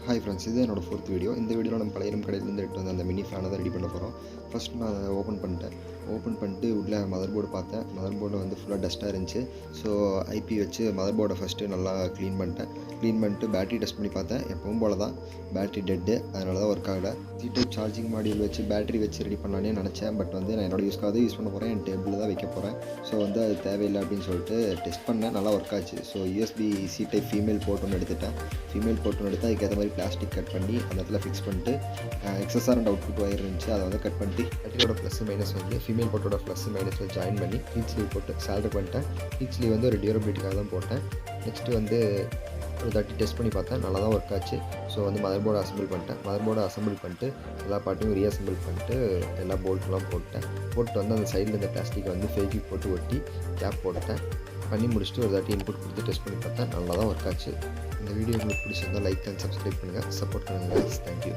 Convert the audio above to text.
Hi friends, இது என்னோட 4th video. இந்த வீடியோவில் நம்ம பழைய கடையிலேருந்து எடுத்து வந்து அந்த மினி ஃபேனை தான் ரெடி பண்ண போகிறோம். ஃபஸ்ட் நான் அதை ஓப்பன் பண்ணிட்டு உள்ள மதர் போர்டு பார்த்தேன். மதர் போர்டில் வந்து ஃபுல்லாக டஸ்ட்டாக இருந்துச்சு. ஸோ ஐபி வச்சு மதர் போர்டை ஃபஸ்ட்டு நல்லா க்ளீன் பண்ணிட்டு பேட்டரி டெஸ்ட் பண்ணி பார்த்தேன். எப்பவும் போல தான் பேட்டரி டெட்டு, அதனால தான் ஒர்க் ஆகலை. டைப் சார்ஜிங் மாடியூல் வச்சு பேட்டரி வச்சு ரெடி பண்ணலான்னு நினச்சேன். பட் வந்து நான் என்னோட யூஸ்க்காக யூஸ் பண்ண போகிறேன், என் டேபிளில் தான் வைக்க போகிறேன். ஸோ வந்து அது தேவையில்லை அப்படின்னு சொல்லிட்டு டெஸ்ட் பண்ணேன். நல்லா ஒர்க் ஆச்சு. So USB C type female port ஒன்று எடுத்துட்டேன். அதுக்கேற்ற மாதிரி பிளாஸ்டிக் கட் பண்ணி அந்த இடத்துல ஃபிக்ஸ் பண்ணிட்டு எக்ஸஸார் அண்ட் அவுட்புட் ஒயர் இருந்துச்சு, அதை வந்து கட் பண்ணிட்டு பேட்டரியோட ப்ளஸ் மைனஸ் வந்து ஃபீமேல் போர்ட்டோட ப்ளஸ் மைனஸில் ஜாயின் பண்ணி ஹீட் ஸ்லீவ் போட்டு சால்டர் பண்ணிட்டேன். ஹீட் ஸ்லீவ் வந்து ஒரு டியூரபிலிட்டிக்காக தான் போட்டேன். நெக்ஸ்ட்டு வந்து ஒரு 30 டெஸ்ட் பண்ணி பார்த்தேன். நல்லா தான் ஒர்க் ஆச்சு. ஸோ வந்து மதர் போர்டை அசம்பிள் பண்ணிட்டு எல்லா பார்ட்டையும் ரீஅசம்பிள் பண்ணிட்டு எல்லா போல்ட்லாம் போட்டு வந்து அந்த சைடில் இந்த பிளாஸ்டிக்கை வந்து ஃபெவிக்விக் போட்டு ஒட்டி கேப் பண்ணி முடிச்சுட்டு ஒரு 30 இன்புட் கொடுத்து டெஸ்ட் பண்ணி பார்த்தேன். நல்லா தான் ஒர்க் ஆச்சு. இந்த வீடியோ உங்களுக்கு பிடிச்சிருந்தால் லைக் அண்ட் சப்ஸ்கிரைப் பண்ணுங்கள், சப்போர்ட் பண்ணுங்கள். தேங்க்யூ.